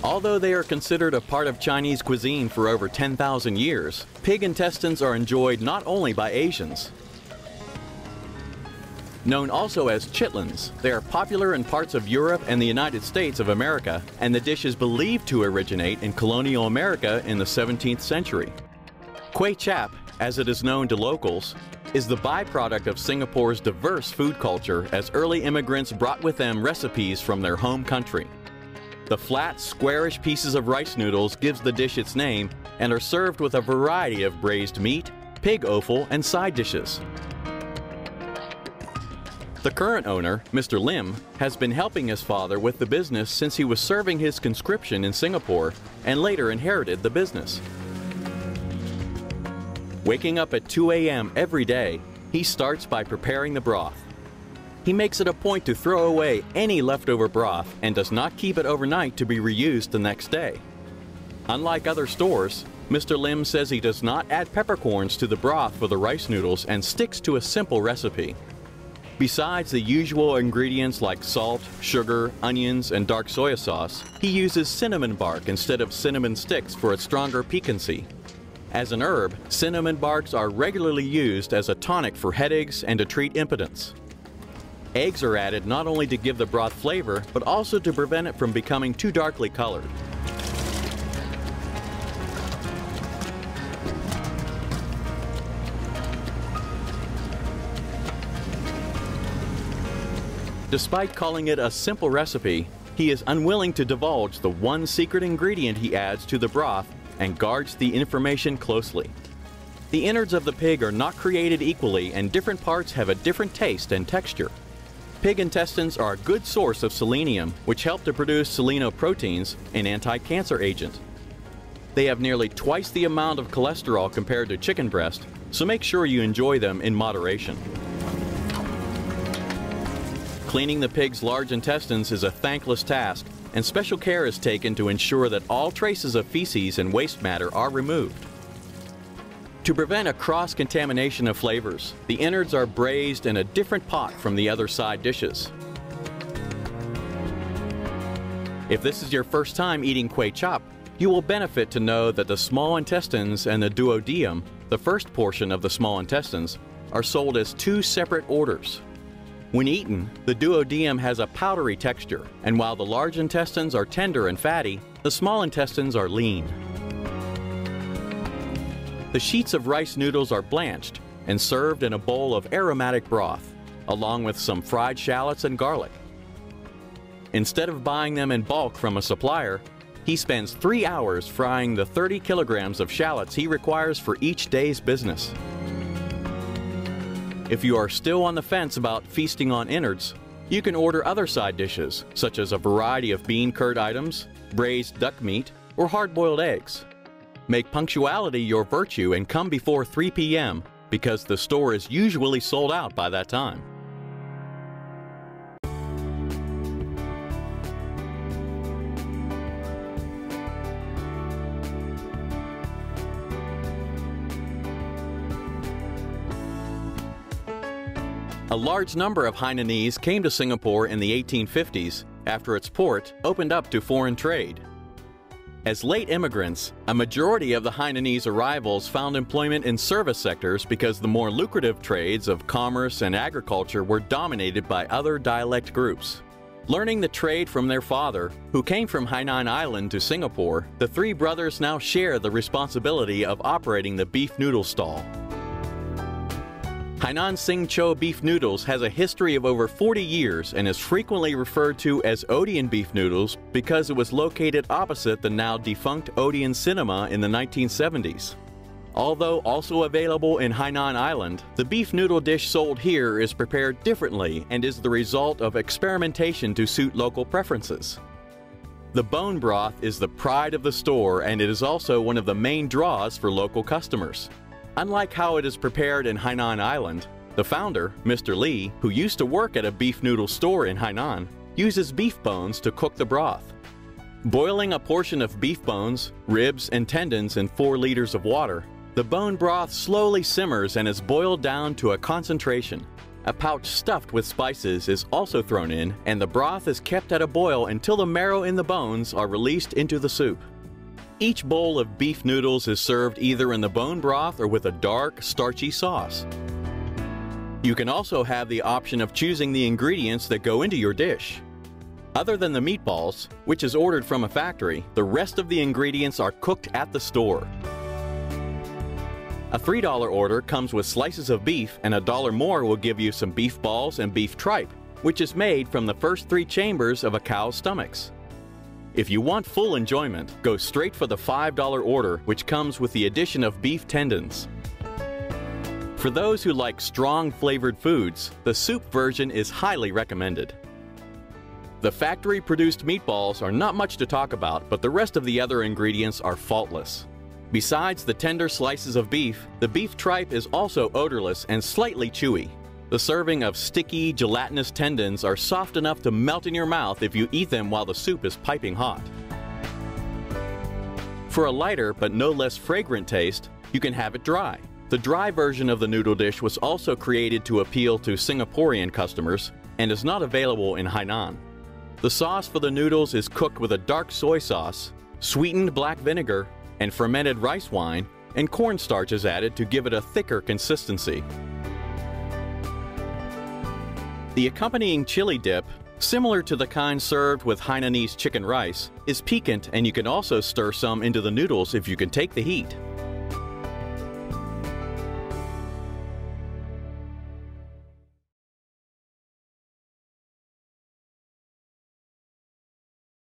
Although they are considered a part of Chinese cuisine for over 10,000 years, pig intestines are enjoyed not only by Asians. Known also as chitlins, they are popular in parts of Europe and the United States of America, and the dish is believed to originate in colonial America in the 17th century. Kway Chap, as it is known to locals, is the byproduct of Singapore's diverse food culture as early immigrants brought with them recipes from their home country. The flat, squarish pieces of rice noodles gives the dish its name and are served with a variety of braised meat, pig offal, and side dishes. The current owner, Mr. Lim, has been helping his father with the business since he was serving his conscription in Singapore and later inherited the business. Waking up at 2 a.m. every day, he starts by preparing the broth. He makes it a point to throw away any leftover broth and does not keep it overnight to be reused the next day. Unlike other stores, Mr. Lim says he does not add peppercorns to the broth for the rice noodles and sticks to a simple recipe. Besides the usual ingredients like salt, sugar, onions, and dark soy sauce, he uses cinnamon bark instead of cinnamon sticks for its stronger piquancy. As an herb, cinnamon barks are regularly used as a tonic for headaches and to treat impotence. Eggs are added not only to give the broth flavor, but also to prevent it from becoming too darkly colored. Despite calling it a simple recipe, he is unwilling to divulge the one secret ingredient he adds to the broth and guards the information closely. The innards of the pig are not created equally, and different parts have a different taste and texture. Pig intestines are a good source of selenium, which help to produce selenoproteins, an anti-cancer agent. They have nearly twice the amount of cholesterol compared to chicken breast, so make sure you enjoy them in moderation. Cleaning the pig's large intestines is a thankless task, and special care is taken to ensure that all traces of feces and waste matter are removed. To prevent a cross-contamination of flavors, the innards are braised in a different pot from the other side dishes. If this is your first time eating Kway Chap, you will benefit to know that the small intestines and the duodenum, the first portion of the small intestines, are sold as two separate orders. When eaten, the duodenum has a powdery texture, and while the large intestines are tender and fatty, the small intestines are lean. The sheets of rice noodles are blanched and served in a bowl of aromatic broth, along with some fried shallots and garlic. Instead of buying them in bulk from a supplier, he spends 3 hours frying the 30 kilograms of shallots he requires for each day's business. If you are still on the fence about feasting on innards, you can order other side dishes, such as a variety of bean curd items, braised duck meat, or hard-boiled eggs. Make punctuality your virtue and come before 3 p.m. because the store is usually sold out by that time. A large number of Hainanese came to Singapore in the 1850s after its port opened up to foreign trade. As late immigrants, a majority of the Hainanese arrivals found employment in service sectors because the more lucrative trades of commerce and agriculture were dominated by other dialect groups. Learning the trade from their father, who came from Hainan Island to Singapore, the three brothers now share the responsibility of operating the beef noodle stall. Hainan Xing Zhou beef noodles has a history of over 40 years and is frequently referred to as Odeon beef noodles because it was located opposite the now defunct Odeon Cinema in the 1970s. Although also available in Hainan Island, the beef noodle dish sold here is prepared differently and is the result of experimentation to suit local preferences. The bone broth is the pride of the store, and it is also one of the main draws for local customers. Unlike how it is prepared in Hainan Island, the founder, Mr. Lee, who used to work at a beef noodle store in Hainan, uses beef bones to cook the broth. Boiling a portion of beef bones, ribs, and tendons in 4 liters of water, the bone broth slowly simmers and is boiled down to a concentration. A pouch stuffed with spices is also thrown in, and the broth is kept at a boil until the marrow in the bones are released into the soup. Each bowl of beef noodles is served either in the bone broth or with a dark, starchy sauce. You can also have the option of choosing the ingredients that go into your dish. Other than the meatballs, which is ordered from a factory, the rest of the ingredients are cooked at the store. A $3 order comes with slices of beef, and $1 more will give you some beef balls and beef tripe, which is made from the first 3 chambers of a cow's stomachs. If you want full enjoyment, go straight for the $5 order, which comes with the addition of beef tendons. For those who like strong flavored foods, the soup version is highly recommended. The factory-produced meatballs are not much to talk about, but the rest of the other ingredients are faultless. Besides the tender slices of beef, the beef tripe is also odorless and slightly chewy. The serving of sticky, gelatinous tendons are soft enough to melt in your mouth if you eat them while the soup is piping hot. For a lighter but no less fragrant taste, you can have it dry. The dry version of the noodle dish was also created to appeal to Singaporean customers and is not available in Hainan. The sauce for the noodles is cooked with a dark soy sauce, sweetened black vinegar, and fermented rice wine, and cornstarch is added to give it a thicker consistency. The accompanying chili dip, similar to the kind served with Hainanese chicken rice, is piquant, and you can also stir some into the noodles if you can take the heat.